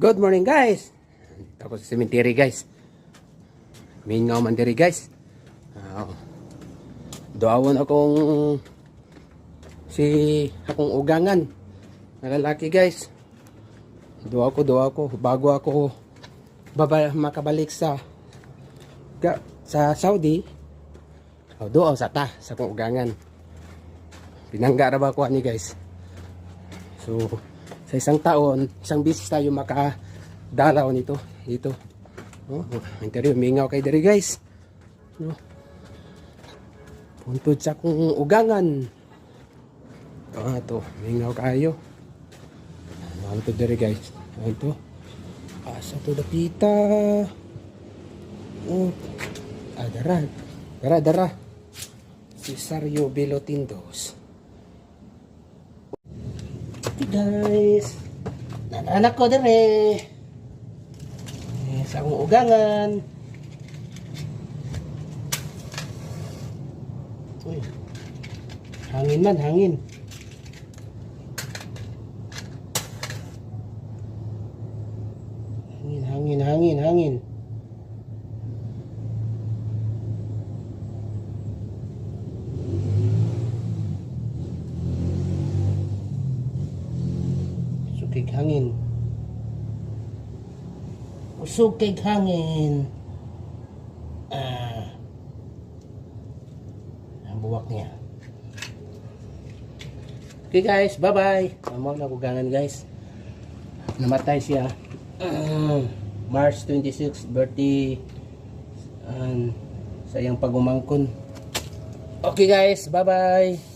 Good morning guys. Ako sa cemetery guys. Mingaw man diri guys. Doawon akong akong ugangan na lalaki guys. Doa ko bago ako makabalik sa Saudi. Doa sa akong ugangan. Pinangga ra ba ko ani guys. So sa isang taon, isang bisis tayo makadalaw nito. Dito. Interview, mingaw kay diri guys. Puntod sa akong ugangan. Ito, mingaw kayo. Puntod diri guys. Ito. Asa to dapita. Dara. Cesario Belotindos. Guys, anak ko dire sa akong ugangan. Uy, hangin. Hangin. Usog hangin. Ang buwak niya. Okay guys, bye bye. Amo na kugangan guys. Namatay siya March 26 birthday sa iyang pagumangkon. Okay guys, bye bye.